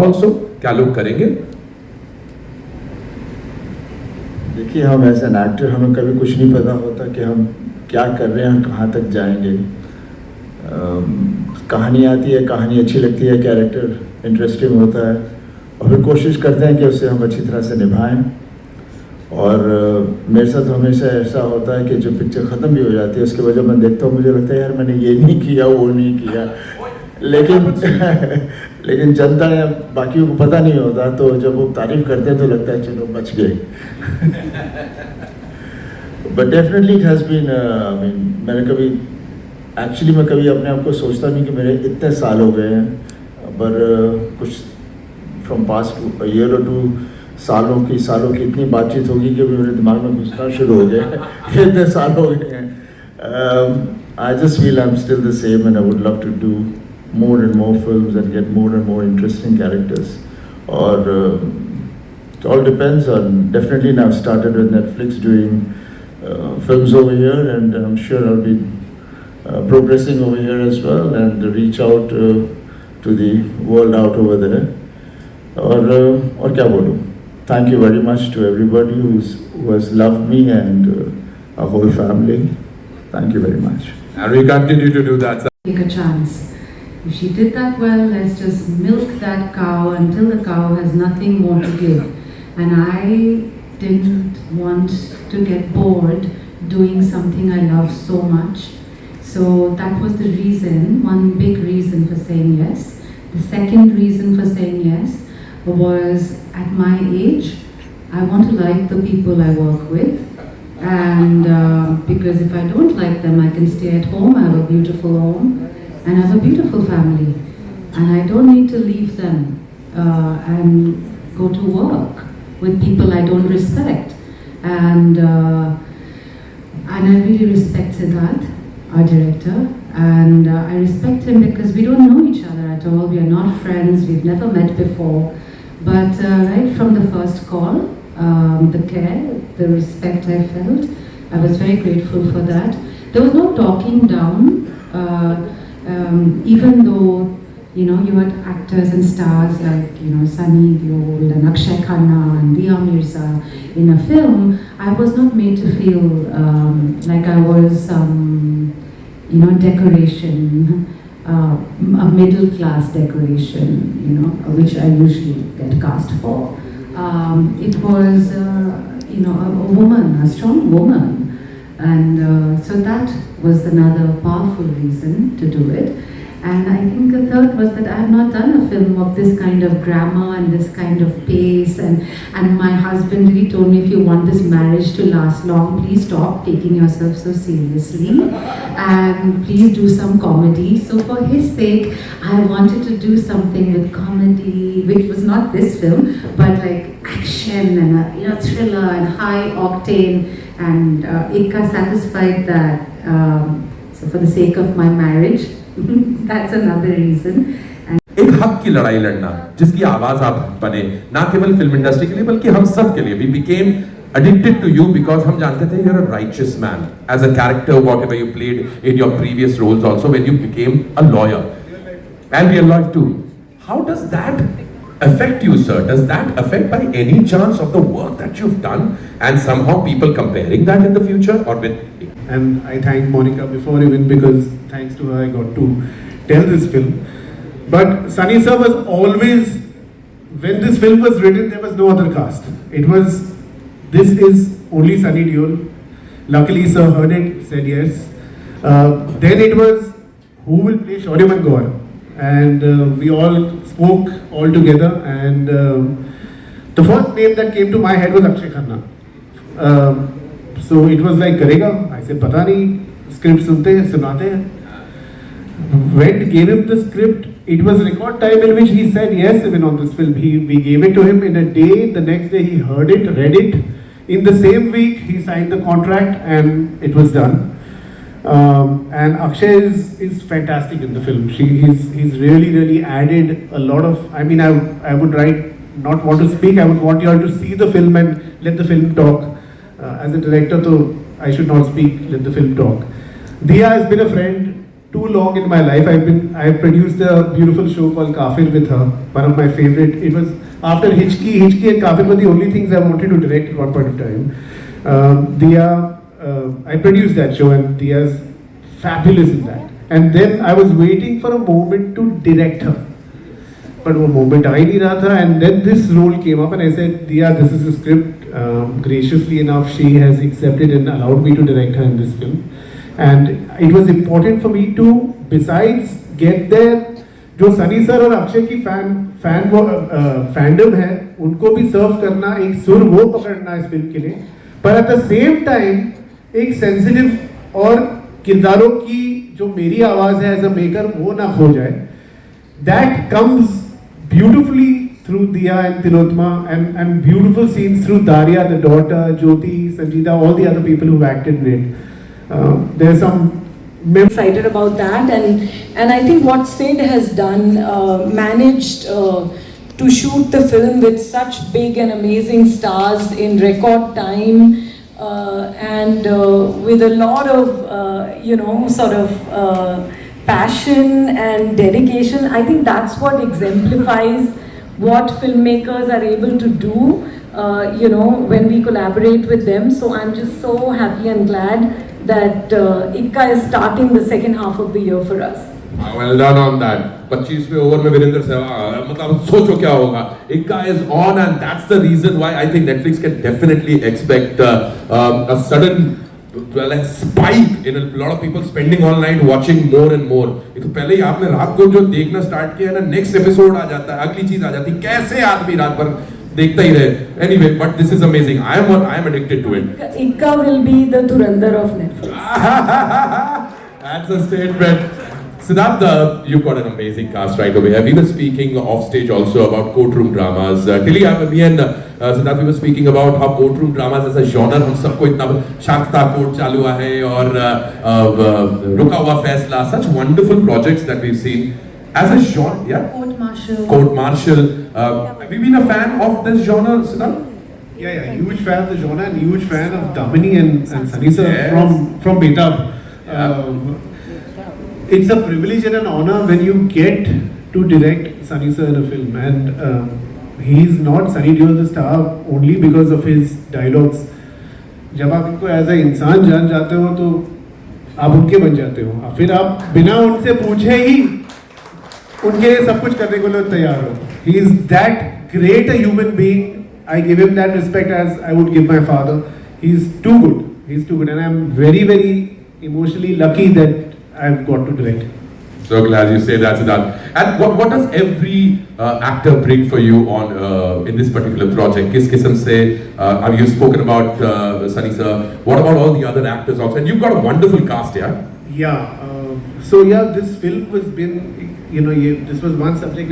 Also, क्या लोग करेंगे? देखिए, हम एज एन एक्टर हमें कभी कुछ नहीं पता होता कि हम क्या कर रहे हैं, कहाँ तक जाएंगे। कहानी आती है, कहानी अच्छी लगती है, कैरेक्टर इंटरेस्टिंग होता है और फिर कोशिश करते हैं कि उसे हम अच्छी तरह से निभाएं। और मेरे साथ हमेशा ऐसा होता है कि जो पिक्चर ख़त्म भी हो जाती है उसके बाद जब मैं देखता हूँ मुझे लगता है यार मैंने ये नहीं किया, वो नहीं किया, लेकिन लेकिन जनता या बाकियों को पता नहीं होता, तो जब वो तारीफ करते हैं तो लगता है चलो बच गए। But definitely it has been, मैंने कभी एक्चुअली मैं कभी अपने आप को सोचता नहीं कि मेरे इतने साल हो गए हैं, पर कुछ फ्रॉम पास्ट ईयर और 2 सालों की इतनी बातचीत होगी कि मेरे दिमाग में घुसना शुरू हो गया इतने साल हो गए हैं। I just feel I'm still the same and I would love to do more and more films and get more and more interesting characters. Or it all depends on, definitely now I've started with Netflix doing films over here, and I'm sure I'll be progressing over here as well and reach out to the world out over there. और क्या बोलूँ, thank you very much to everybody who has loved me and our whole family. Thank you very much. And we continue to do that. Take a chance. If she did that well, let's just milk that cow until the cow has nothing more to give. And I didn't want to get bored doing something I love so much. So that was the reason, one big reason for saying yes. The second reason for saying yes was at my age, I want to like the people I work with. And because if I don't like them, I can stay at home, I have a beautiful home and I have a beautiful family, and I don't need to leave them and go to work with people I don't respect. And I really respect Siddharth, our director, and I respect him because we don't know each other at all. We are not friends, we've never met before, but right from the first call, the care, the respect I felt, I was very grateful for that. There was no talking down, even though, you know, you had actors and stars like, you know, Sunny Deol and Akshay Khanna and Dia Mirza in a film. I was not made to feel like I was you know, decoration, a middle class decoration, you know, which I usually get cast for. It was, you know, a woman, a strong woman, and so that was another powerful reason to do it. And I think the third was that I have not done a film of this kind of grammar and this kind of pace, and my husband really told me, if you want this marriage to last long, please stop taking yourself so seriously and please do some comedy. So for his sake, I wanted to do something with comedy, which was not this film, but like action and a, you know, thriller and high octane, and Ika satisfied that. So for the sake of my marriage, that's another reason. एक हक की लड़ाई लड़ना जिसकी आवाज आप बने, ना केवल फिल्म इंडस्ट्री के लिए बल्कि हम सब के लिए. We became addicted to you because हम जानते थे you're a righteous man as a character, whatever you played in your previous roles also when you became a lawyer, and real life too. How does that affect you, sir? Does that affect by any chance of the work that you've done and somehow people comparing that in the future or with? And I thank Monica before even, because thanks to her I got to tell this film. But Sunny sir was always, when this film was written, there was no other cast. It was, this is only Sunny Deol. Luckily sir heard it, said yes. Then it was, who will play Shauryaman Gaur? And we all spoke all together, and the first name that came to my head was Akshay Khanna. So it was like, Karega? I said, Pata nahi, script sunte hain, sunate hain. When gave him the script, it was record time in which he said yes even on this film. We gave it to him in a day, the next day he heard it, read it. In the same week he signed the contract and it was done. And Akshay is fantastic in the film. He's really added a lot of, I mean, I would not want to speak, I would want you all to see the film and let the film talk. As a director, so I should not speak, let the film talk. Dia has been a friend too long in my life. I've produced a beautiful show called Kafir with her, one of my favorite. It was after Hichki and Kafir were the only things I wanted to direct at one point of time. I produced that show and Dia's fabulous in that. And then I was waiting for a moment to direct her. But वो moment आ ही नहीं रहा था, and then this role came up and I said, Dia, this is the script. Graciously enough, she has accepted and allowed me to direct her in this film. And it was important for me to, besides get there, जो Sunny sir और अक्षय की fandom है, उनको भी सर्व करना, एक सुर वो पकड़ना इस फिल्म के लिए, पर एट द सेम टाइम एक सेंसिटिव और किरदारों की जो मेरी आवाज है एज अ मेकर वो ना खो जाए. That comes beautifully through Dia and Tilotma, and beautiful scenes through Daria, the daughter, Jyoti, Sanjita, all the other people who acted in it. There's some excited about that, and I think what Sid has done, managed to shoot the film with such big and amazing stars in record time, and with a lot of sort of passion and dedication. I think that's what exemplifies what filmmakers are able to do, when we collaborate with them. So I'm just so happy and glad that Ikka is starting the second half of the year for us. Well done on that. 25वें over में वीरेंद्र सहवाग, मतलब सोचो क्या होगा. Ikka is on, and that's the reason why I think Netflix can definitely expect a sudden spike in a lot of people spending all night watching more and more. ये तो पहले ही आपने रात को जो देखना स्टार्ट किया है ना, नेक्स्ट एपिसोड आ जाता है, अगली चीज आ जाती है, कैसे आदमी रात भर देखता ही रहे. Anyway, but this is amazing. I am addicted to it. Ikka will be the Dhurandhar of Netflix. That's a statement. Siddharth, you've got an amazing cast right over here. We were speaking off stage also about courtroom dramas. Tilly, me and Siddharth, we were speaking about how courtroom dramas as a genre, हम सबको इतना Shanta court चालू है और रुका हुआ फैसला, such wonderful projects that we've seen as a genre. Yeah. Court martial. Have you been a fan of this genre, Siddharth? Yeah, huge fan of the genre and huge fan of Damini and Sunny sir from Betab. It's a privilege and an honor when you get to direct Sunny sir in a film, and he's not Sunny Deol the star only because of his dialogues. जब आप इनको as a इंसान जान जाते हो तो आप उनके बन जाते हो, फिर आप बिना उनसे पूछे ही उनके लिए सब कुछ करने को तैयार हो. He is that great a human being. I give him that respect as I would give my father. He's too good, and I'm very, very emotionally lucky that I've got to direct. So glad you say that, Siddharth. And what does every actor bring for you on in this particular project? Kis kisam se, you've spoken about Sunny sir. What about all the other actors also? And you've got a wonderful cast, yeah? Yeah. So this film was been, this was one subject which